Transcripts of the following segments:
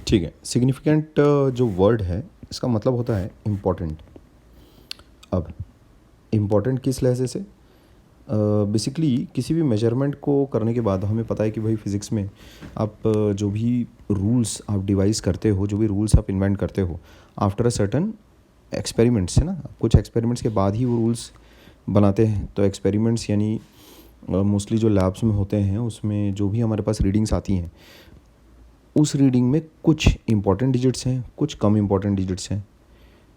ठीक है। सिग्निफिकेंट जो वर्ड है इसका मतलब होता है इम्पॉर्टेंट। अब इम्पॉर्टेंट किस लहजे से? बेसिकली किसी भी मेजरमेंट को करने के बाद हमें पता है कि भाई फिज़िक्स में आप जो भी रूल्स आप डिवाइस करते हो, जो भी रूल्स आप इन्वेंट करते हो आफ्टर अ सर्टन एक्सपेरिमेंट्स, है ना, कुछ एक्सपेरिमेंट्स के बाद ही वो रूल्स बनाते हैं। तो एक्सपेरिमेंट्स यानी मोस्टली जो लैब्स में होते हैं उसमें जो भी हमारे पास रीडिंग्स आती हैं उस रीडिंग में कुछ इंपॉर्टेंट डिजिट्स हैं, कुछ कम इंपॉर्टेंट डिजिट्स हैं,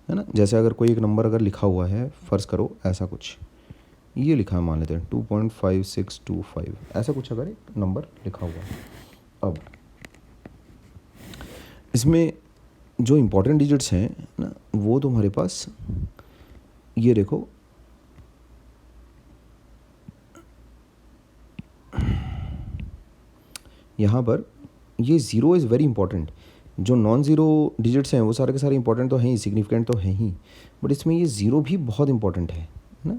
है ना। जैसे अगर कोई एक नंबर अगर लिखा हुआ है, फ़र्ज़ करो ऐसा कुछ ये लिखा है, मान लेते हैं 2.5625, ऐसा कुछ अगर एक नंबर लिखा हुआ है। अब इसमें जो इम्पोर्टेंट डिजिट्स हैं ना वो तुम्हारे पास ये देखो, यहाँ पर ये ज़ीरो इज़ वेरी इंपॉर्टेंट। जो नॉन ज़ीरो डिजिट्स हैं वो सारे के सारे इंपॉर्टेंट तो हैं ही, सिग्निफिकेंट तो हैं ही, बट इसमें ये ज़ीरो भी बहुत इंपॉर्टेंट है ना,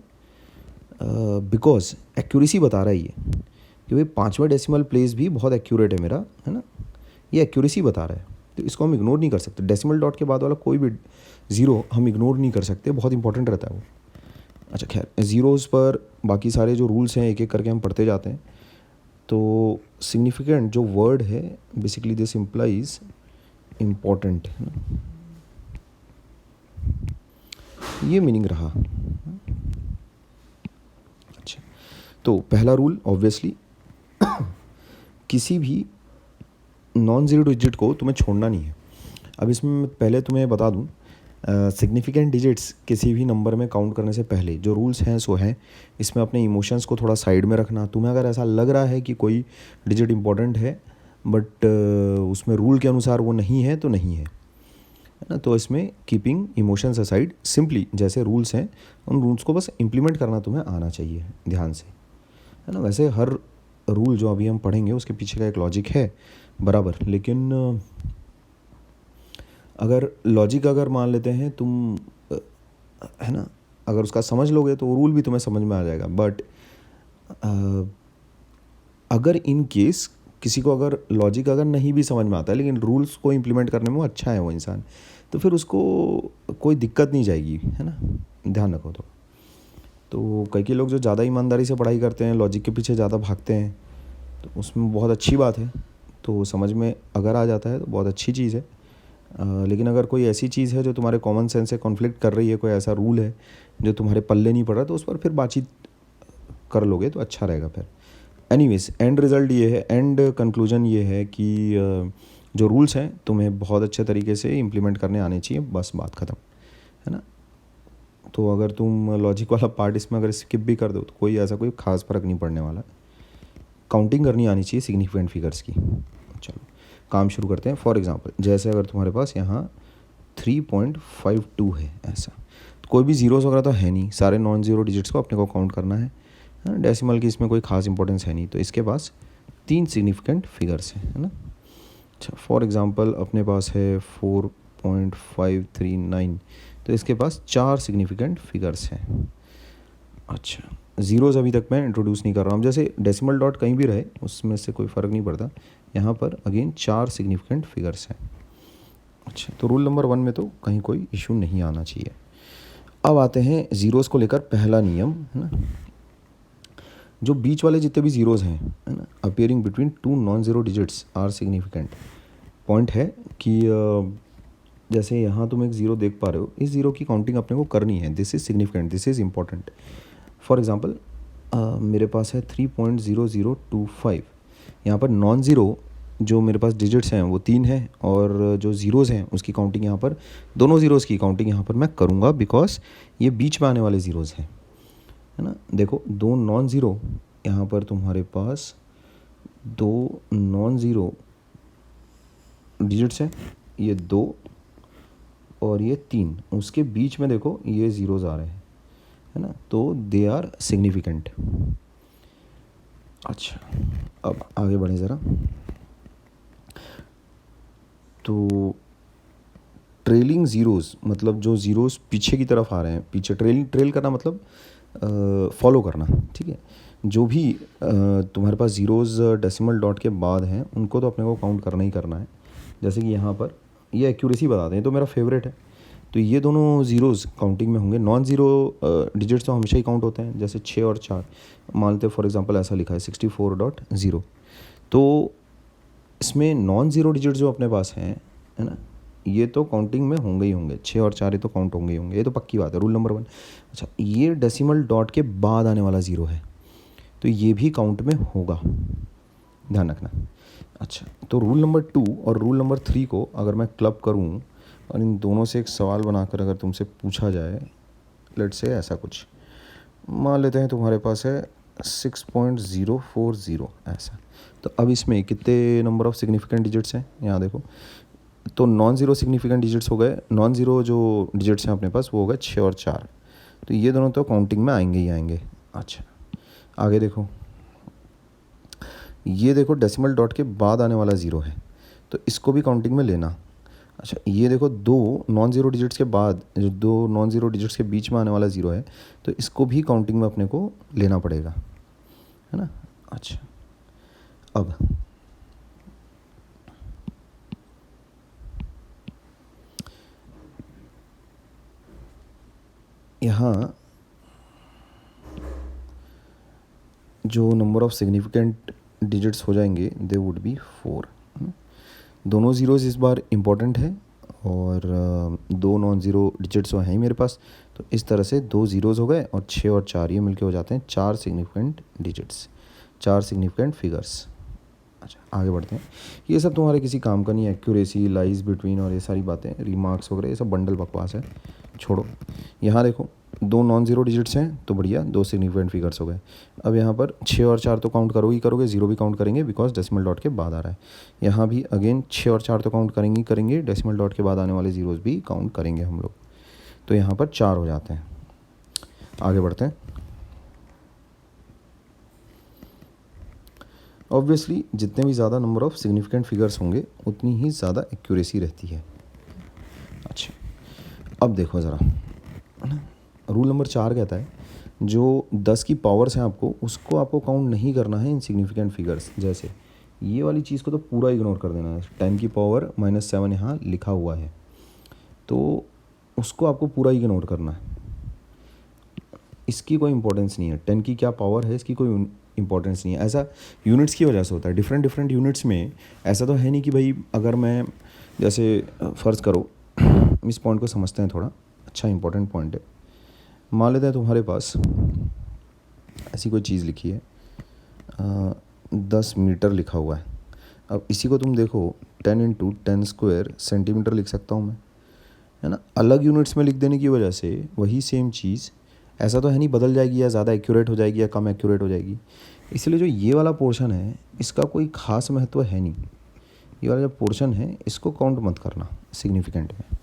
बिकॉज एक्यूरेसी बता रहा है ये कि भाई 5वां डेसिमल प्लेस भी बहुत एक्यूरेट है मेरा, है ना, ये एक्यूरेसी बता रहा है। तो इसको हम इग्नोर नहीं कर सकते। डेसिमल डॉट के बाद वाला कोई भी ज़ीरो हम इग्नोर नहीं कर सकते, बहुत इंपॉर्टेंट रहता है वो। अच्छा खैर, ज़ीरोज़ पर बाकी सारे जो रूल्स हैं एक एक करके हम पढ़ते जाते हैं। तो सिग्निफिकेंट जो वर्ड है बेसिकली दिस इम्प्लाइज इम्पॉर्टेंट, है ना, ये मीनिंग रहा। अच्छा, तो पहला रूल ऑब्वियसली किसी भी नॉन ज़ीरो डिजिट को तुम्हें छोड़ना नहीं है। अब इसमें पहले तुम्हें बता दूं, सिग्निफिकेंट डिजिट्स किसी भी नंबर में काउंट करने से पहले जो रूल्स हैं सो हैं, इसमें अपने इमोशंस को थोड़ा साइड में रखना। तुम्हें अगर ऐसा लग रहा है कि कोई डिजिट इंपॉर्टेंट है बट उसमें रूल के अनुसार वो नहीं है तो नहीं है ना। तो इसमें कीपिंग इमोशंस असाइड, सिंपली जैसे रूल्स हैं उन रूल्स को बस इम्प्लीमेंट करना तुम्हें आना चाहिए ध्यान से, है ना। वैसे हर रूल जो अभी हम पढ़ेंगे उसके पीछे का एक लॉजिक है बराबर, लेकिन अगर लॉजिक अगर मान लेते हैं तुम, है ना, अगर उसका समझ लोगे तो रूल भी तुम्हें समझ में आ जाएगा। बट अगर इन केस किसी को अगर लॉजिक अगर नहीं भी समझ में आता है लेकिन रूल्स को इम्प्लीमेंट करने में वो अच्छा है वो इंसान, तो फिर उसको कोई दिक्कत नहीं जाएगी, है ना, ध्यान रखो। तो कई लोग जो ज़्यादा ईमानदारी से पढ़ाई करते हैं, लॉजिक के पीछे ज़्यादा भागते हैं, तो उसमें बहुत अच्छी बात है। तो समझ में अगर आ जाता है तो बहुत अच्छी चीज़ है। लेकिन अगर कोई ऐसी चीज़ है जो तुम्हारे कॉमन सेंस से कॉन्फ्लिक्ट कर रही है, कोई ऐसा रूल है जो तुम्हारे पल्ले नहीं पड़ रहा, तो उस पर फिर बातचीत कर लोगे तो अच्छा रहेगा फिर। एनीवेज, एंड रिज़ल्ट ये है, एंड कंक्लूजन ये है कि जो रूल्स हैं तुम्हें बहुत अच्छे तरीके से इम्प्लीमेंट करने आने चाहिए, बस बात ख़त्म, है ना। तो अगर तुम लॉजिक वाला पार्ट इसमें अगर स्किप भी कर दो तो कोई ऐसा कोई ख़ास फ़र्क नहीं पड़ने वाला। काउंटिंग करनी आनी चाहिए सिग्निफिकेंट फिगर्स की। चलो काम शुरू करते हैं। फॉर एग्जांपल, जैसे अगर तुम्हारे पास यहाँ 3.52 है, ऐसा तो कोई भी ज़ीरोज़ वगैरह तो है नहीं, सारे नॉन ज़ीरो डिजिट्स को अपने को काउंट करना है। डेसिमल की इसमें कोई ख़ास इंपॉर्टेंस है नहीं, तो इसके पास 3 सिग्निफिकेंट फिगर्स हैं, है ना। अच्छा, फॉर एग्जांपल अपने पास है 4.539, तो इसके पास 4 सिग्निफिकेंट फिगर्स हैं। अच्छा, ज़ीरोज़ अभी तक मैं इंट्रोड्यूस नहीं कर रहा हूँ। जैसे डेसिमल डॉट कहीं भी रहे उसमें से कोई फ़र्क नहीं पड़ता, यहाँ पर अगेन 4 सिग्निफिकेंट फिगर्स हैं। अच्छा, तो रूल नंबर 1 में तो कहीं कोई इशू नहीं आना चाहिए। अब आते हैं ज़ीरोज़ को लेकर पहला नियम, है ना। जो बीच वाले जितने भी ज़ीरोज़ हैं, है ना, appearing between 2 non zero digits are significant. Point है कि जैसे यहाँ तुम एक ज़ीरो देख पा रहे हो, इस ज़ीरो की काउंटिंग अपने को करनी है, this is significant, this is important. For example मेरे पास है 3.0025, यहाँ पर नॉन ज़ीरो जो मेरे पास डिजिट्स हैं वो 3 हैं, और जो ज़ीरोज़ हैं उसकी काउंटिंग यहाँ पर, दोनों ज़ीरोज़ की काउंटिंग यहाँ पर मैं करूँगा बिकॉज ये बीच में आने वाले ज़ीरोज़ हैं, है ना। देखो, 2 नॉन ज़ीरो, यहाँ पर तुम्हारे पास 2 नॉन ज़ीरो डिजिट्स हैं, ये 2 और ये 3, उसके बीच में देखो ये ज़ीरोज़ आ रहे हैं, है ना, तो दे आर सिग्निफिकेंट। अच्छा, अब आगे बढ़े ज़रा। तो ट्रेलिंग ज़ीरोज़ मतलब जो ज़ीरोज़ पीछे की तरफ आ रहे हैं, पीछे ट्रेल करना मतलब फॉलो करना, ठीक है। जो भी तुम्हारे पास ज़ीरोज़ डेसिमल डॉट के बाद हैं उनको तो अपने को काउंट करना ही करना है। जैसे कि यहाँ पर ये एक्यूरेसी बताते हैं, तो मेरा फेवरेट है। तो ये दोनों ज़ीरोज़ काउंटिंग में होंगे। नॉन ज़ीरो डिजिट्स तो हमेशा ही काउंट होते हैं, जैसे 6 और 4 मान लेते फॉर एग्जांपल ऐसा लिखा है 64.0, तो इसमें नॉन ज़ीरो डिजिट जो अपने पास हैं, है ना, ये तो काउंटिंग में होंगे ही होंगे। 6 और 4 ये तो काउंट होंगे ही होंगे, ये तो पक्की बात है, रूल नंबर 1। अच्छा, ये डेसिमल डॉट के बाद आने वाला ज़ीरो है, तो ये भी काउंट में होगा, ध्यान रखना। अच्छा, तो रूल नंबर 2 और रूल नंबर 3 को अगर मैं क्लब करूं और इन दोनों से एक सवाल बनाकर अगर तुमसे पूछा जाए, लेट्स से ऐसा कुछ मान लेते हैं तुम्हारे पास है 6.040 ऐसा, तो अब इसमें कितने नंबर ऑफ़ सिग्निफिकेंट डिजिट्स हैं, यहाँ देखो। तो नॉन ज़ीरो सिग्निफिकेंट डिजिट्स हो गए, नॉन ज़ीरो जो डिजिट्स हैं अपने पास वो हो गए 6 और 4, तो ये दोनों तो काउंटिंग में आएंगे ही आएंगे। अच्छा, आगे देखो, ये देखो डेसिमल डॉट के बाद आने वाला ज़ीरो है, तो इसको भी काउंटिंग में लेना। अच्छा, ये देखो दो नॉन ज़ीरो डिजिट्स के बाद, जो दो नॉन ज़ीरो डिजिट्स के बीच में आने वाला ज़ीरो है, तो इसको भी काउंटिंग में अपने को लेना पड़ेगा, है ना। अच्छा, अब यहाँ जो नंबर ऑफ़ सिग्निफिकेंट डिजिट्स हो जाएंगे दे वुड बी 4। दोनों ज़ीरोज़ इस बार इम्पॉर्टेंट है, और दो नॉन ज़ीरो डिजिट्स तो हैं ही मेरे पास, तो इस तरह से दो ज़ीरोज़ हो गए और 6 और 4 ये मिलके हो जाते हैं 4 सिग्निफिकेंट डिजिट्स, 4 सिग्निफिकेंट फिगर्स। अच्छा, आगे बढ़ते हैं। ये सब तुम्हारे किसी काम का नहीं है, एक्यूरेसी, लाइज बिटवीन और ये सारी बातें, रिमार्क्स वगैरह, ये सब बंडल बकवास है, छोड़ो। यहाँ देखो दो नॉन ज़ीरो डिजिट्स हैं तो बढ़िया, दो सिग्निफिकेंट फिगर्स हो गए। अब यहाँ पर 6 और 4 तो काउंट करोगे ही करोगे, ज़ीरो भी काउंट करेंगे बिकॉज डेसिमल डॉट के बाद आ रहा है। यहाँ भी अगेन 6 और 4 तो काउंट करेंगे ही करेंगे, डेसिमल डॉट के बाद आने वाले ज़ीरोज़ भी काउंट करेंगे हम लोग, तो यहाँ पर 4 हो जाते हैं। आगे बढ़ते हैं। ऑब्वियसली जितने भी ज़्यादा नंबर ऑफ़ सिग्निफिकेंट फिगर्स होंगे उतनी ही ज़्यादा एक्यूरेसी रहती है। अच्छा, अब देखो ज़रा, रूल नंबर 4 कहता है जो 10 की पावर्स हैं आपको, उसको आपको काउंट नहीं करना है इन सिग्निफिकेंट फिगर्स। जैसे ये वाली चीज़ को तो पूरा इग्नोर कर देना है, 10 की पावर -7 यहाँ लिखा हुआ है, तो उसको आपको पूरा इग्नोर करना है, इसकी कोई इंपॉर्टेंस नहीं है। 10 की क्या पावर है इसकी कोई इंपॉर्टेंस नहीं है। ऐसा यूनिट्स की वजह से होता है, डिफरेंट डिफरेंट यूनिट्स में। ऐसा तो है नहीं कि भाई अगर मैं जैसे फ़र्ज़ करो, इस पॉइंट को समझते हैं थोड़ा, अच्छा इंपॉर्टेंट पॉइंट है। मान लेते हैं तुम्हारे पास ऐसी कोई चीज़ लिखी है, 10 मीटर लिखा हुआ है। अब इसी को तुम देखो 10 × 10 स्क्वायर सेंटीमीटर लिख सकता हूँ मैं, है ना। अलग यूनिट्स में लिख देने की वजह से वही सेम चीज़ ऐसा तो है नहीं बदल जाएगी या ज़्यादा एक्यूरेट हो जाएगी या कम एक्यूरेट हो जाएगी। इसलिए जो ये वाला पोर्शन है इसका कोई ख़ास महत्व है नहीं, ये वाला जो पोर्शन है इसको काउंट मत करना सिग्निफिकेंट में।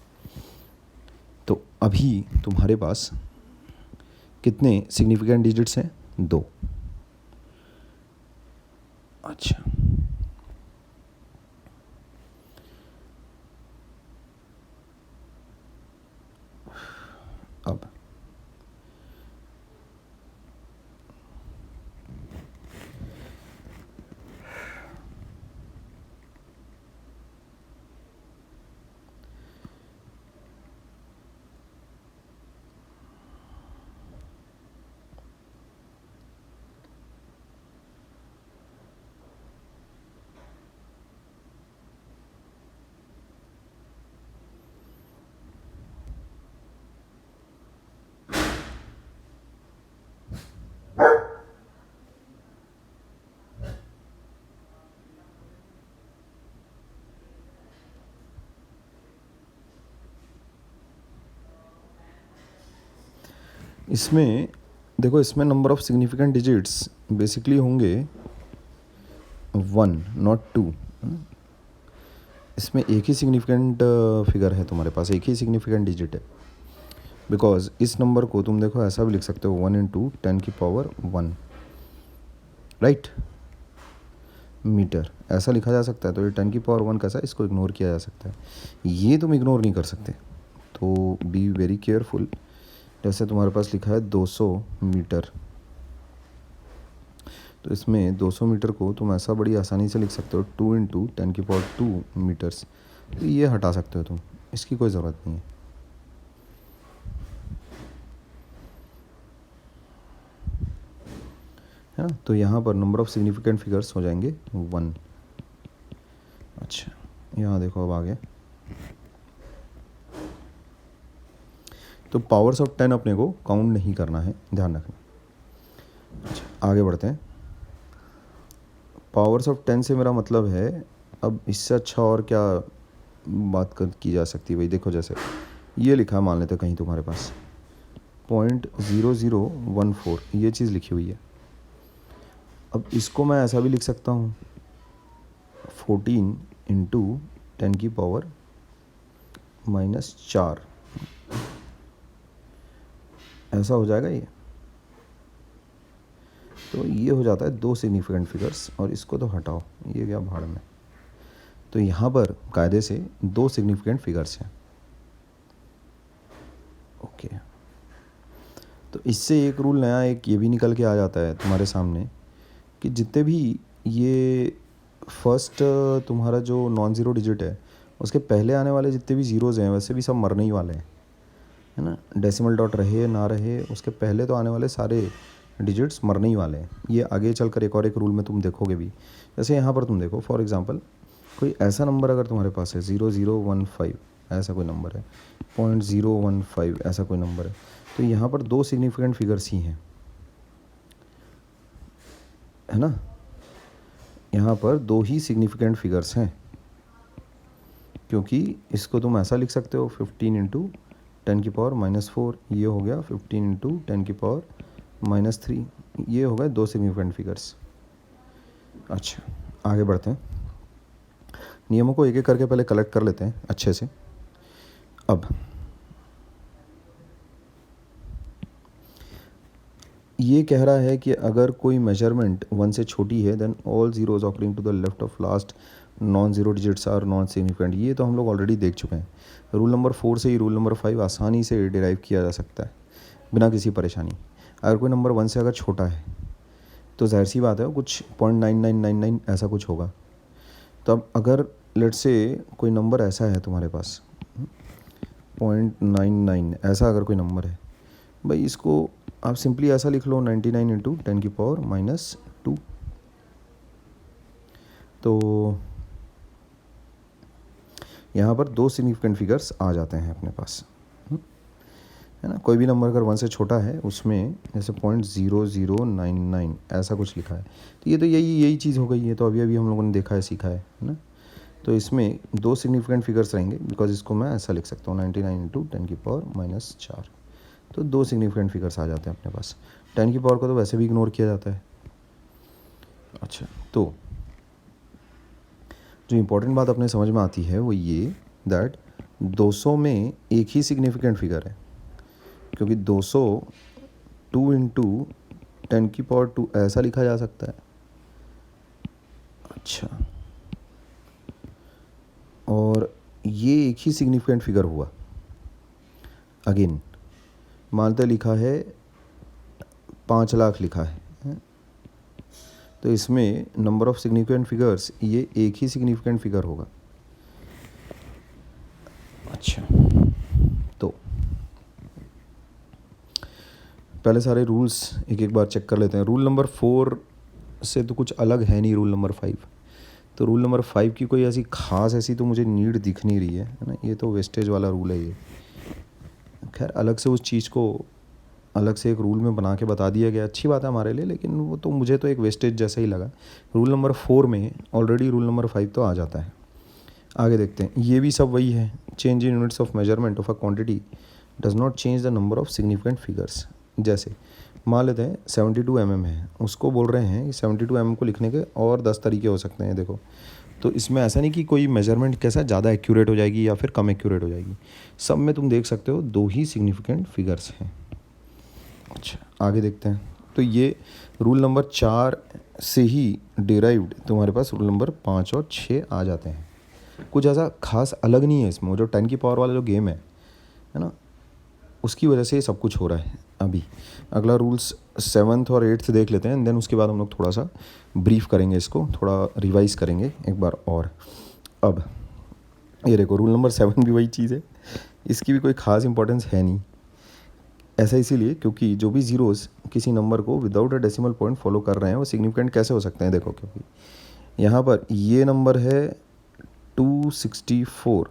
तो अभी तुम्हारे पास कितने सिग्निफिकेंट डिजिट्स हैं? 2। अच्छा, अब इसमें देखो, इसमें number of significant digits basically होंगे 1 नॉट 2। इसमें एक ही सिग्निफिकेंट फिगर है तुम्हारे पास, एक ही सिग्निफिकेंट डिजिट है। बिकॉज इस नंबर को तुम देखो ऐसा भी लिख सकते हो 1 × 10 की पावर 1, राइट, मीटर ऐसा लिखा जा सकता है। तो ये 10 की पावर 1 कैसा, इसको इग्नोर किया जा सकता है, ये तुम इग्नोर नहीं कर सकते। तो बी वेरी केयरफुल। जैसे तुम्हारे पास लिखा है 200 मीटर, तो इसमें 200 मीटर को तुम ऐसा बड़ी आसानी से लिख सकते हो 2 × 10 की पावर 2 मीटर्स। तो ये हटा सकते हो तुम, इसकी कोई ज़रूरत नहीं है। है ना, तो यहाँ पर नंबर ऑफ़ सिग्निफिकेंट फिगर्स हो जाएंगे 1। अच्छा, यहाँ देखो अब आ गया। तो पावर्स ऑफ 10 अपने को काउंट नहीं करना है, ध्यान रखना। अच्छा, आगे बढ़ते हैं। पावर्स ऑफ 10 से मेरा मतलब है, अब इससे अच्छा और क्या बात की जा सकती है भाई। देखो जैसे ये लिखा है, मान लेते कहीं तुम्हारे पास 0.0014 ये चीज़ लिखी हुई है। अब इसको मैं ऐसा भी लिख सकता हूँ 14 इंटू 10 की पावर -4, ऐसा हो जाएगा ये। तो ये हो जाता है 2 सिग्निफिकेंट फिगर्स, और इसको तो हटाओ, ये क्या भाड़ में। तो यहाँ पर कायदे से 2 सिग्निफिकेंट फिगर्स हैं। ओके, तो इससे एक रूल नया एक ये भी निकल के आ जाता है तुम्हारे सामने कि जितने भी ये फर्स्ट तुम्हारा जो नॉन ज़ीरो डिजिट है उसके पहले आने वाले जितने भी ज़ीरोज़ हैं वैसे भी सब मरने ही वाले हैं, है ना। डेसिमल डॉट रहे ना रहे, उसके पहले तो आने वाले सारे डिजिट्स मरने ही वाले हैं। ये आगे चलकर एक और एक रूल में तुम देखोगे भी। जैसे यहाँ पर तुम देखो, फॉर एग्जांपल कोई ऐसा नंबर अगर तुम्हारे पास है 0015, ऐसा कोई नंबर है 0.015, ऐसा कोई नंबर है, तो यहाँ पर 2 सिग्निफिकेंट फिगर्स ही हैं, है ना। यहाँ पर 2 ही सिग्निफिकेंट फिगर्स हैं, क्योंकि इसको तुम ऐसा लिख सकते हो 15 इंटू 10 की पावर -4, ये हो गया 15 इंटू 10 की पावर -3, ये हो गए 2 सिग्निफिकेंट फिगर्स। अच्छा, आगे बढ़ते हैं। नियमों को एक एक करके पहले कलेक्ट कर लेते हैं अच्छे से। अब ये कह रहा है कि अगर कोई मेजरमेंट 1 से छोटी है then all zeros occurring to the left of last non zero digits are non significant. ये तो हम लोग ऑलरेडी देख चुके हैं। रूल नंबर 4 से ही रूल नंबर 5 आसानी से डिराइव किया जा सकता है बिना किसी परेशानी। अगर कोई नंबर 1 से अगर छोटा है तो जाहिर सी बात है कुछ 0.9999 ऐसा कुछ होगा। तो अब अगर लेट्स से कोई नंबर ऐसा है तुम्हारे पास 0.99 ऐसा अगर कोई नंबर है भाई, इसको आप सिंपली ऐसा लिख लो 99 इंटू 10 की पावर -2। तो यहाँ पर 2 सिग्निफिकेंट फिगर्स आ जाते हैं अपने पास, है ना। कोई भी नंबर अगर 1 से छोटा है उसमें जैसे 0.0099 ऐसा कुछ लिखा है, तो ये तो यही चीज़ हो गई है। तो अभी हम लोगों ने देखा है, सीखा है ना। तो इसमें 2 सिग्निफिकेंट फिगर्स रहेंगे, बिकॉज इसको मैं ऐसा लिख सकता हूँ 99 इंटू 10 की पावर -4। तो 2 सिग्निफिकेंट फिगर्स आ जाते हैं अपने पास। 10 की पावर को तो वैसे भी इग्नोर किया जाता है। अच्छा, तो जो इम्पोर्टेंट बात अपने समझ में आती है वो ये दैट 200 में एक ही सिग्निफिकेंट फिगर है, क्योंकि 200 2 इंटू 10 की पावर 2 ऐसा लिखा जा सकता है। अच्छा, और ये एक ही सिग्निफिकेंट फिगर हुआ। अगेन मानते लिखा है 5 लाख लिखा है, तो इसमें नंबर ऑफ सिग्निफिकेंट फिगर्स ये एक ही सिग्निफिकेंट फिगर होगा। अच्छा, तो पहले सारे रूल्स एक एक बार चेक कर लेते हैं। रूल नंबर 4 से तो कुछ अलग है नहीं रूल नंबर 5। तो रूल नंबर 5 की कोई ऐसी खास ऐसी तो मुझे नीड दिख नहीं रही है ना। ये तो वेस्टेज वाला रूल है ये। खैर अलग से उस चीज़ को अलग से एक रूल में बना के बता दिया गया, अच्छी बात है हमारे लिए, लेकिन वो तो मुझे तो एक वेस्टेज जैसा ही लगा। रूल नंबर 4 में ऑलरेडी रूल नंबर 5 तो आ जाता है। आगे देखते हैं, ये भी सब वही है। Change in units of measurement of a quantity does not change the number of significant figures. जैसे मान लेते हैं 72 mm है, उसको बोल रहे हैं 72 mm को लिखने के और 10 तरीके हो सकते हैं। देखो, तो इसमें ऐसा नहीं कि कोई मेजरमेंट कैसा ज़्यादा एक्यूरेट हो जाएगी या फिर कम एक्यूरेट हो जाएगी। सब में तुम देख सकते हो 2 ही सिग्निफिकेंट फिगर्स हैं। अच्छा, आगे देखते हैं। तो ये रूल नंबर 4 से ही डिराइव्ड तुम्हारे पास रूल नंबर 5 और 6 आ जाते हैं। कुछ ऐसा खास अलग नहीं है इसमें। वो जो 10 की पावर वाला जो गेम है ना, उसकी वजह से ये सब कुछ हो रहा है। अभी अगला रूल्स 7th और 8th देख लेते हैं, देन उसके बाद हम लोग थोड़ा सा ब्रीफ करेंगे, इसको थोड़ा रिवाइज करेंगे एक बार और। अब ये देखो रूल नंबर 7 भी वही चीज़ है, इसकी भी कोई ख़ास इंपॉर्टेंस है नहीं। ऐसा इसीलिए क्योंकि जो भी ज़ीरोज़ किसी नंबर को without a decimal point follow कर रहे हैं वो सिग्निफिकेंट कैसे हो सकते हैं। देखो क्योंकि यहाँ पर ये नंबर है 264,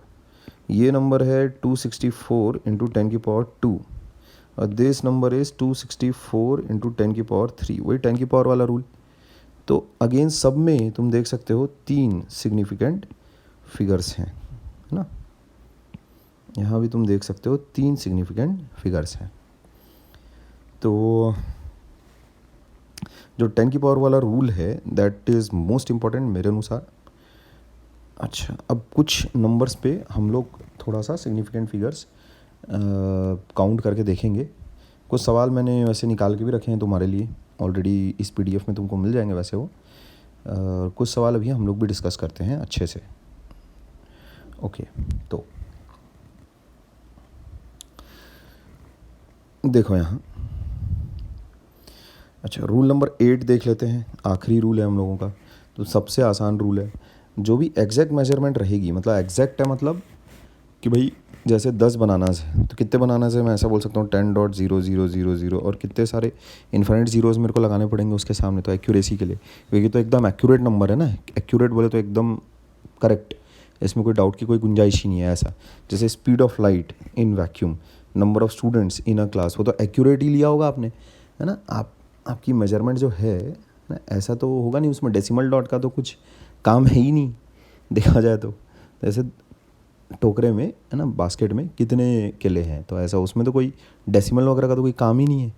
ये नंबर है 264 इंटू 10 की पावर 2 और दिस नंबर इज़ 264 इंटू 10 की पावर 3, वही 10 की पावर वाला रूल। तो अगेन सब में तुम देख सकते हो 3 सिग्निफिकेंट फिगर्स हैं, है ना। यहाँ भी तुम देख सकते हो 3 सिग्निफिकेंट फिगर्स हैं। तो जो 10 की पावर वाला रूल है दैट इज़ मोस्ट इम्पॉर्टेंट मेरे अनुसार। अच्छा, अब कुछ नंबर्स पे हम लोग थोड़ा सा सिग्निफिकेंट फिगर्स काउंट करके देखेंगे। कुछ सवाल मैंने वैसे निकाल के भी रखे हैं तुम्हारे लिए, ऑलरेडी इस पीडीएफ में तुमको मिल जाएंगे वैसे वो। कुछ सवाल अभी हम लोग भी डिस्कस करते हैं अच्छे से। ओके, तो देखो यहाँ, अच्छा रूल नंबर 8 देख लेते हैं, आखिरी रूल है हम लोगों का। तो सबसे आसान रूल है, जो भी एग्जैक्ट मेजरमेंट रहेगी, मतलब एग्जैक्ट है मतलब कि भाई जैसे 10 बनानास है तो कितने बनानास है, मैं ऐसा बोल सकता हूँ 10.0000 और कितने सारे इन्फिनिट ज़ीरोज़ मेरे को लगाने पड़ेंगे उसके सामने, तो एक्यूरेसी के लिए, क्योंकि तो एकदम एक्यूरेट नंबर है ना, एक्यूरेट बोले तो एकदम करेक्ट, इसमें कोई डाउट की कोई गुंजाइश ही नहीं है। ऐसा जैसे speed of light in vacuum, number of students in a class, वो तो एक्यूरेट ही लिया होगा आपने, है ना। आपकी मेजरमेंट जो है ना, ऐसा तो होगा नहीं, उसमें डेसिमल डॉट का तो कुछ काम है ही नहीं देखा जाए तो। ऐसे टोकरे में, है ना, बास्केट में कितने केले हैं, तो ऐसा उसमें तो कोई डेसिमल वगैरह का तो कोई काम ही नहीं है।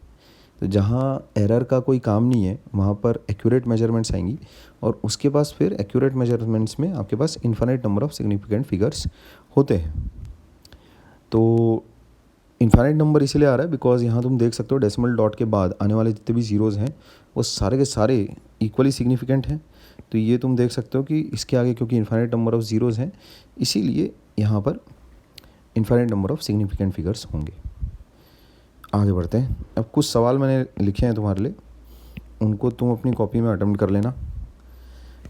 तो जहाँ एरर का कोई काम नहीं है वहाँ पर एक्यूरेट मेजरमेंट्स आएंगी, और उसके पास फिर एक्यूरेट मेजरमेंट्स में आपके पास infinite number of significant figures होते हैं। तो इन्फिनिट नंबर इसीलिए आ रहा है बिकॉज यहाँ तुम देख सकते हो डेसिमल डॉट के बाद आने वाले जितने भी ज़ीरोज़ हैं वो सारे के सारे इक्वली सिग्निफिकेंट हैं। तो ये तुम देख सकते हो कि इसके आगे क्योंकि इन्फिनिट नंबर ऑफ ज़ीरोज़ हैं, इसीलिए यहाँ पर infinite number of significant figures होंगे। आगे बढ़ते हैं। अब कुछ सवाल मैंने लिखे हैं तुम्हारे लिए, उनको तुम अपनी कॉपी में अटेम्प्ट कर लेना।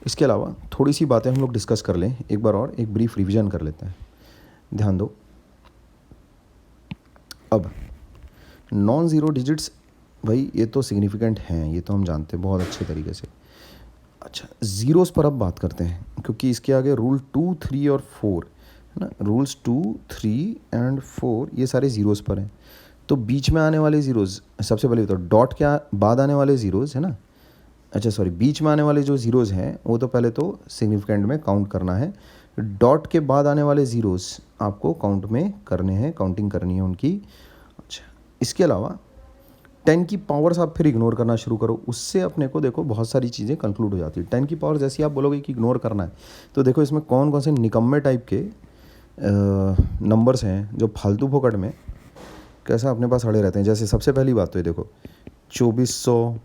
इसके अलावा थोड़ी सी बातें हम लोग डिस्कस कर लें एक बार और, एक ब्रीफ रिवीजन कर लेते हैं। ध्यान दो, अब नॉन ज़ीरो डिजिट्स भाई ये तो सिग्निफिकेंट हैं, ये तो हम जानते हैं बहुत अच्छे तरीके से। अच्छा, ज़ीरोज़ पर अब बात करते हैं, क्योंकि इसके आगे रूल 2, 3 और 4 है ना, रूल्स 2, 3 एंड 4 ये सारे ज़ीरोज़ पर हैं। तो बीच में आने वाले ज़ीरोज़, सबसे पहले तो डॉट के बाद आने वाले ज़ीरोज़ है ना, अच्छा सॉरी, बीच में आने वाले जो ज़ीरोज़ हैं वो तो पहले तो सिग्निफिकेंट में काउंट करना है, डॉट के बाद आने वाले ज़ीरोज़ आपको काउंट में करने हैं, काउंटिंग करनी है उनकी। अच्छा, इसके अलावा 10 की पावर्स आप फिर इग्नोर करना शुरू करो, उससे अपने को देखो बहुत सारी चीज़ें कंक्लूड हो जाती है। 10 की पावर जैसे आप बोलोगे कि इग्नोर करना है, तो देखो इसमें कौन कौन से निकम्मे टाइप के नंबर्स हैं जो फालतू फोकट में कैसा अपने पास अड़े रहते हैं। जैसे सबसे पहली बात तो ये देखो 2400,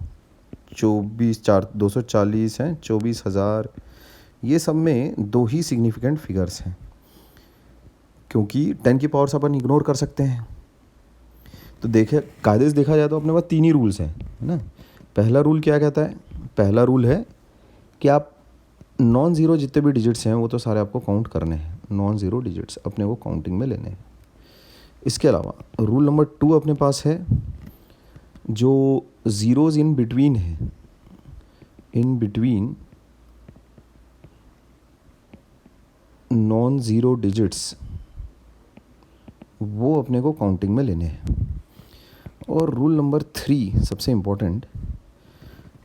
240 हैं, 24,000, ये सब में दो ही सिग्निफिकेंट फिगर्स हैं, क्योंकि 10 की पावर्स अपन इग्नोर कर सकते हैं। तो देखे कायदे से देखा जाए तो अपने पास 3 ही रूल्स हैं, है ना। पहला रूल क्या कहता है, पहला रूल है कि आप नॉन ज़ीरो जितने भी डिजिट्स हैं वो तो सारे आपको काउंट करने हैं, नॉन ज़ीरो डिजिट्स अपने को काउंटिंग में लेने हैं। इसके अलावा रूल नंबर 2 अपने पास है, जो ज़ीरोज़ इन बिटवीन है, in between non zero digits वो अपने को काउंटिंग में लेने हैं। और रूल नंबर 3 सबसे इम्पोर्टेंट,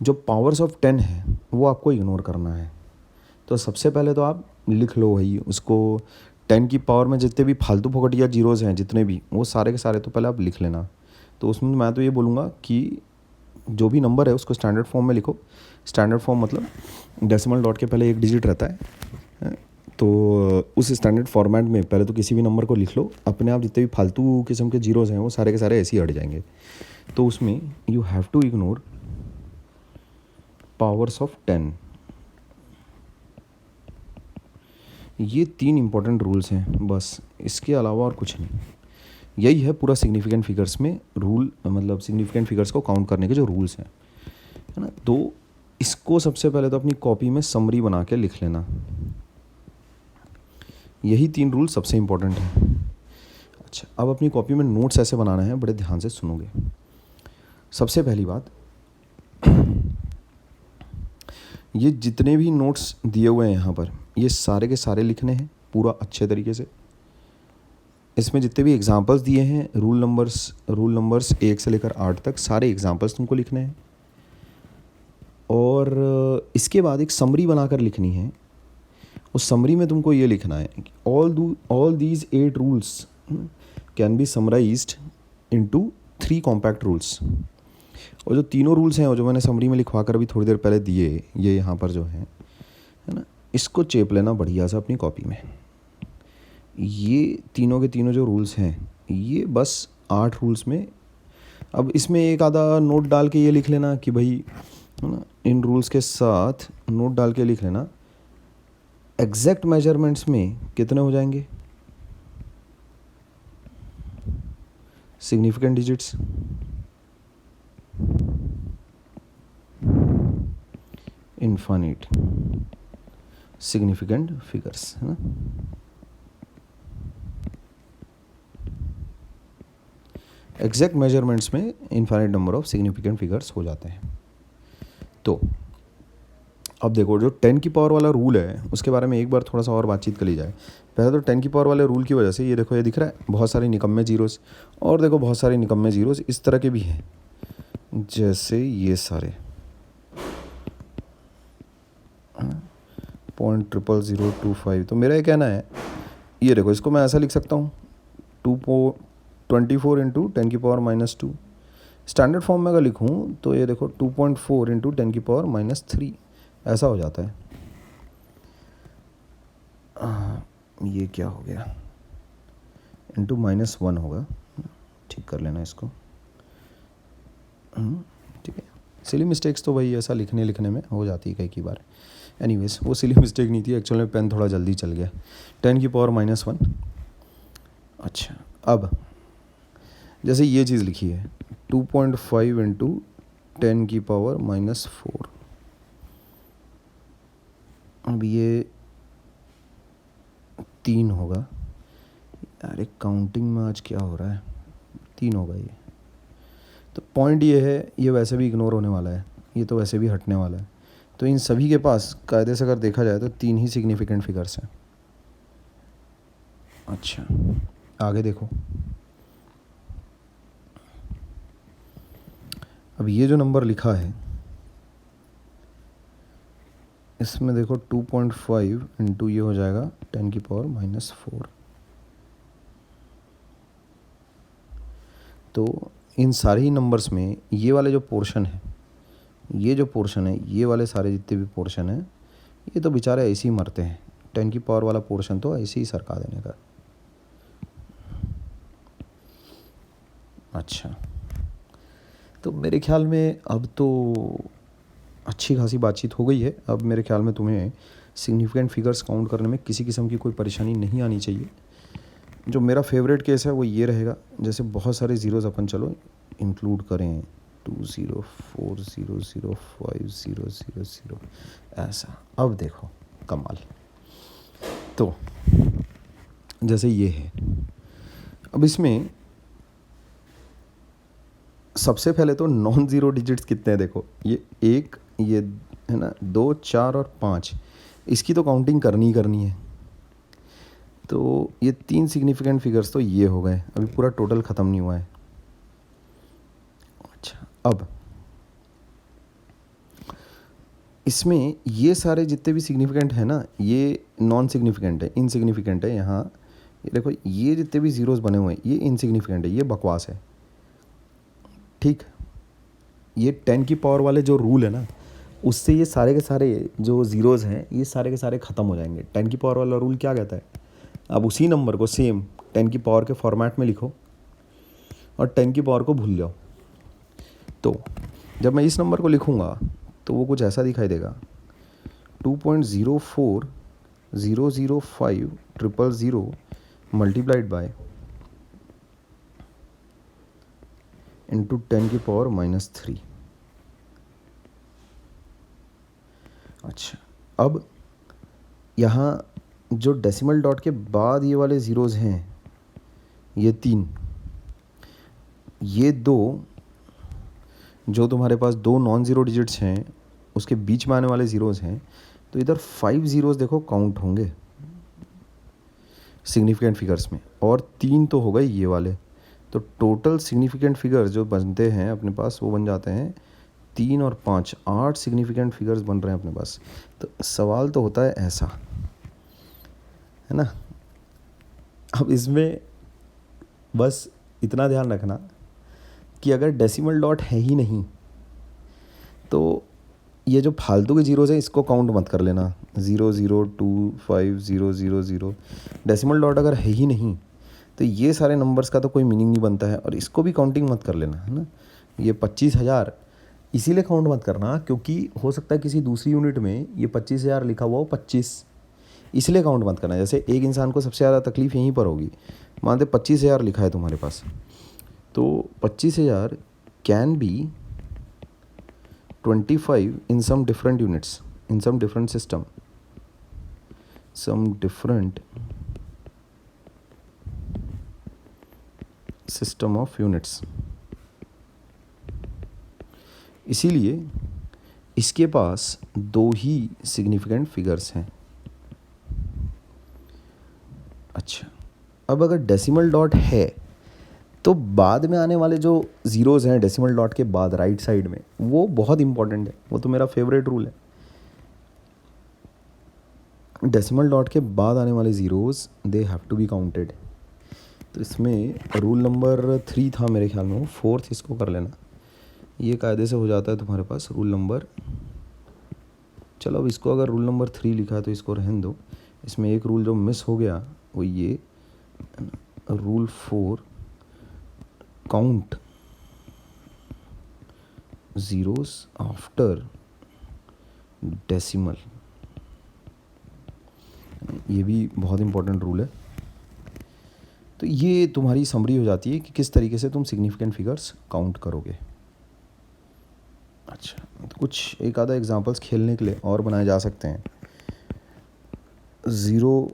जो पावर्स ऑफ 10 है वो आपको इग्नोर करना है। तो सबसे पहले तो आप लिख लो भाई उसको, 10 की पावर में जितने भी फालतू फोकटिया जीरोज़ हैं जितने भी, वो सारे के सारे तो पहले आप लिख लेना। तो उसमें मैं तो ये बोलूँगा कि जो भी नंबर है उसको स्टैंडर्ड फॉर्म में लिखो। स्टैंडर्ड फॉर्म मतलब डेसिमल डॉट के पहले एक डिजिट रहता है, तो उस स्टैंडर्ड फॉर्मेट में पहले तो किसी भी नंबर को लिख लो, अपने आप जितने भी फालतू किस्म के जीरोज़ हैं वो सारे के सारे ऐसे ही हट जाएंगे। तो उसमें you have to ignore powers of 10। ये 3 इंपॉर्टेंट रूल्स हैं बस, इसके अलावा और कुछ नहीं। यही है पूरा सिग्निफिकेंट फिगर्स में रूल, मतलब सिग्निफिकेंट फिगर्स को काउंट करने के जो रूल्स हैं, है ना। तो इसको सबसे पहले तो अपनी कॉपी में समरी बना के लिख लेना। यही 3 रूल सबसे इम्पोर्टेंट है। अच्छा, अब अपनी कॉपी में नोट्स ऐसे बनाना है, बड़े ध्यान से सुनोगे। सबसे पहली बात, ये जितने भी नोट्स दिए हुए हैं यहाँ पर, ये सारे के सारे लिखने हैं पूरा अच्छे तरीके से। इसमें जितने भी एग्जांपल्स दिए हैं, रूल नंबर्स 1 से लेकर 8 तक सारे एग्जांपल्स तुमको लिखने हैं। और इसके बाद एक समरी बनाकर लिखनी है। उस समरी में तुमको ये लिखना है कि all these 8 rules can be summarised into 3 compact rules. और जो तीनों रूल्स हैं, और जो मैंने समरी में लिखवा कर अभी थोड़ी देर पहले दिए, ये यहाँ पर जो है ना, इसको चेप लेना बढ़िया सा अपनी कॉपी में। ये तीनों के तीनों जो रूल्स हैं, ये बस 8 रूल्स में। अब इसमें एक आधा नोट डाल के ये लिख लेना कि भाई, है ना, इन रूल्स के साथ नोट डाल के लिख लेना एग्जैक्ट मेजरमेंट्स में कितने हो जाएंगे significant digits, infinite significant figures, है ना। एग्जैक्ट मेजरमेंट्स में infinite number of significant figures हो जाते हैं। तो अब देखो, जो 10 की पावर वाला रूल है उसके बारे में एक बार थोड़ा सा और बातचीत कर ली जाए। पहले तो 10 की पावर वाले रूल की वजह से ये देखो, ये दिख रहा है बहुत सारे निकम्मे जीरोस, और देखो बहुत सारे निकम्मे जीरोस इस तरह के भी हैं, जैसे ये सारे 0.00025। तो मेरा ये कहना है, ये देखो, इसको मैं ऐसा लिख सकता हूँ 24 इंटू 10 की पावर -2। स्टैंडर्ड फॉर्म में अगर लिखूँ तो ये देखो 2.4 इंटू 10 की पावर -3 ऐसा हो जाता है। ये क्या हो गया, इंटू -1 होगा, ठीक कर लेना इसको। ठीक है, सिली मिस्टेक्स तो भाई ऐसा लिखने में हो जाती है कई बार। एनीवेज, वो सिली मिस्टेक नहीं थी, एक्चुअल में पेन थोड़ा जल्दी चल गया। 10 की पावर -1। अच्छा, अब जैसे ये चीज़ लिखी है 2.5 इंटू 10 की पावर -4। अब ये 3 होगा। अरे काउंटिंग में आज क्या हो रहा है, 3 होगा ये। तो पॉइंट ये है, ये वैसे भी इग्नोर होने वाला है, ये तो वैसे भी हटने वाला है। तो इन सभी के पास कायदे से अगर देखा जाए तो 3 ही सिग्निफिकेंट फिगर्स हैं। अच्छा, आगे देखो। अब ये जो नंबर लिखा है, इसमें देखो 2.5 इंटू ये हो जाएगा 10 की पावर -4। तो इन सारे ही नंबर्स में ये वाले जो पोर्शन है, ये वाले सारे जितने भी पोर्शन हैं, ये तो बेचारे ऐसे ही मरते हैं। 10 की पावर वाला पोर्शन तो ऐसे ही सरका देने का। अच्छा, तो मेरे ख्याल में अब तो अच्छी खासी बातचीत हो गई है। अब मेरे ख्याल में तुम्हें सिग्निफिकेंट फिगर्स काउंट करने में किसी किस्म की कोई परेशानी नहीं आनी चाहिए। जो मेरा फेवरेट केस है वो ये रहेगा, जैसे बहुत सारे ज़ीरोज़ अपन चलो इंक्लूड करें, 204005000 ऐसा। अब देखो कमाल, तो जैसे ये है, अब इसमें सबसे पहले तो नॉन ज़ीरो डिजिट्स कितने हैं देखो, ये 1, ये है ना 2, 4 और 5, इसकी तो काउंटिंग करनी है। तो ये 3 सिग्निफिकेंट फिगर्स तो ये हो गए, अभी पूरा टोटल ख़त्म नहीं हुआ है। अच्छा, अब इसमें ये सारे जितने भी सिग्निफिकेंट है ना, ये नॉन सिग्निफिकेंट है, इनसिग्निफिकेंट है। यहाँ ये देखो, ये जितने भी ज़ीरोज़ बने हुए हैं ये इनसिग्निफिकेंट है, ये बकवास है। ठीक, ये 10 की पावर वाले जो रूल है ना, उससे ये सारे के सारे जो ज़ीरोज़ हैं ये सारे के सारे ख़त्म हो जाएंगे। 10 की पावर वाला रूल क्या कहता है, अब उसी नंबर को सेम 10 की पावर के फॉर्मेट में लिखो और 10 की पावर को भूल जाओ। तो जब मैं इस नंबर को लिखूँगा तो वो कुछ ऐसा दिखाई देगा, 2.0400500 मल्टीप्लाइड बाय इंटू 10 की पावर -3। अच्छा, अब यहाँ जो डेसिमल डॉट के बाद ये वाले ज़ीरोज़ हैं, ये 3, ये 2, जो तुम्हारे पास 2 नॉन ज़ीरो डिजिट्स हैं उसके बीच में आने वाले ज़ीरोज़ हैं, तो इधर 5 ज़ीरोज़ देखो काउंट होंगे सिग्निफिकेंट फिगर्स में, और 3 तो हो गए ये वाले। तो टोटल सिग्निफिकेंट फिगर्स जो बनते हैं अपने पास वो बन जाते हैं 3 और 5, 8 सिग्निफिकेंट फिगर्स बन रहे हैं अपने पास। तो सवाल तो होता है ऐसा, है ना। अब इसमें बस इतना ध्यान रखना कि अगर डेसिमल डॉट है ही नहीं तो ये जो फालतू के जीरोज़ हैं इसको काउंट मत कर लेना, 0 0 2 5 0 0 0। डेसिमल डॉट अगर है ही नहीं तो ये सारे नंबर्स का तो कोई मीनिंग नहीं बनता है, और इसको भी काउंटिंग मत कर लेना, है ना। ये 25,000 इसीलिए काउंट मत करना क्योंकि हो सकता है किसी दूसरी यूनिट में ये 25,000 लिखा हुआ हो 25, इसलिए काउंट मत करना। जैसे एक इंसान को सबसे ज़्यादा तकलीफ यहीं पर होगी, मानते 25,000 लिखा है तुम्हारे पास, तो 25,000 can be 25 in some different units, in some different system, some different system of units। इसीलिए इसके पास 2 ही सिग्निफिकेंट फिगर्स हैं। अच्छा, अब अगर डेसिमल डॉट है तो बाद में आने वाले जो ज़ीरोज़ हैं डेसिमल डॉट के बाद राइट साइड में, वो बहुत इंपॉर्टेंट है, वो तो मेरा फेवरेट रूल है। डेसिमल डॉट के बाद आने वाले zeros they have to be counted. तो इसमें रूल नंबर 3 था मेरे ख्याल में, वो 4th इसको कर लेना, ये कायदे से हो जाता है तुम्हारे पास रूल नंबर। चलो अब इसको अगर रूल नंबर 3 लिखा है तो इसको रहने दो। इसमें एक रूल जो मिस हो गया वो ये rule 4, count zeros after decimal, ये भी बहुत इंपॉर्टेंट रूल है। तो ये तुम्हारी समरी हो जाती है कि किस तरीके से तुम सिग्निफिकेंट फिगर्स काउंट करोगे। अच्छा, तो कुछ एक आधा एग्जांपल्स खेलने के लिए और बनाए जा सकते हैं। 0,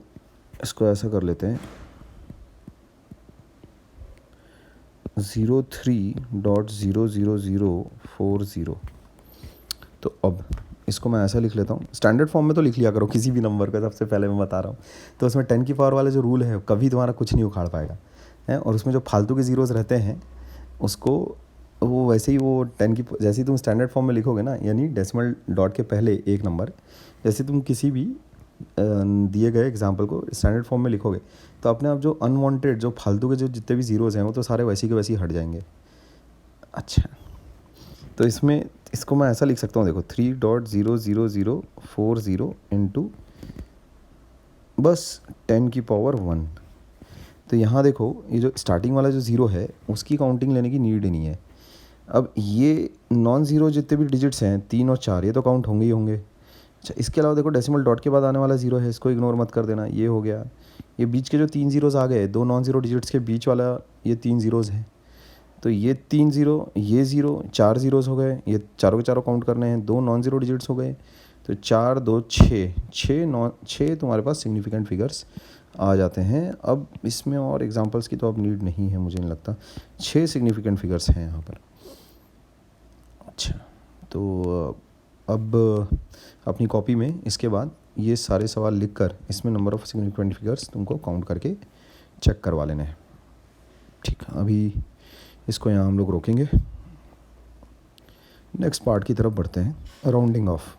इसको ऐसा कर लेते हैं 03.00040। तो अब इसको मैं ऐसा लिख लेता हूँ, स्टैंडर्ड फॉर्म में तो लिख लिया करो किसी भी नंबर का, सबसे पहले मैं बता रहा हूँ। तो उसमें 10 की पावर वाले जो रूल है कभी तुम्हारा कुछ नहीं उखाड़ पाएगा है, और उसमें जो फालतू के ज़ीरोज़ रहते हैं उसको वो वैसे ही वो 10 की जैसे ही तुम स्टैंडर्ड फॉर्म में लिखोगे ना, यानी डेसिमल डॉट के पहले एक नंबर, जैसे तुम किसी भी दिए गए एग्जाम्पल को स्टैंडर्ड फॉर्म में लिखोगे तो अपने आप जो अनवांटेड जो फालतू के जो जितने भी ज़ीरोज़ हैं वो तो सारे वैसे के वैसे ही हट जाएंगे। अच्छा, तो इसमें इसको मैं ऐसा लिख सकता हूँ, देखो 3.00040 इंटू बस 10 की पावर 1। तो यहाँ देखो ये जो स्टार्टिंग वाला जो ज़ीरो है उसकी काउंटिंग लेने की नीड नहीं है। अब ये नॉन ज़ीरो जितने भी डिजिट्स हैं 3 और 4 ये तो काउंट होंगे ही होंगे। अच्छा, इसके अलावा देखो डेसिमल डॉट के बाद आने वाला ज़ीरो है, इसको इग्नोर मत कर देना, ये हो गया। ये बीच के जो 3 ज़ीरोज़ आ गए, 2 नॉन ज़ीरो डिजिट्स के बीच वाला ये 3 ज़ीरोज़ हैं, तो ये 3 ज़ीरो, ये ज़ीरो, 4 ज़ीरोज़ हो गए, ये चारों के चारों काउंट करने हैं, 2 नॉन ज़ीरो डिजिट्स हो गए, तो 4 2 6 तुम्हारे पास सिग्निफिकेंट फिगर्स आ जाते हैं। अब इसमें और एग्जांपल्स की तो अब नीड नहीं है, मुझे नहीं लगता, 6 सिग्निफिकेंट फिगर्स हैं यहाँ पर। अच्छा, तो अब अपनी कॉपी में इसके बाद ये सारे सवाल लिखकर इसमें नंबर ऑफ़ सिग्निफिकेंट फिगर्स तुमको काउंट करके चेक करवा लेने हैं। ठीक है, अभी इसको यहाँ हम लोग रोकेंगे, नेक्स्ट पार्ट की तरफ बढ़ते हैं, राउंडिंग ऑफ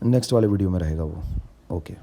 नेक्स्ट वाले वीडियो में रहेगा वो। ओके।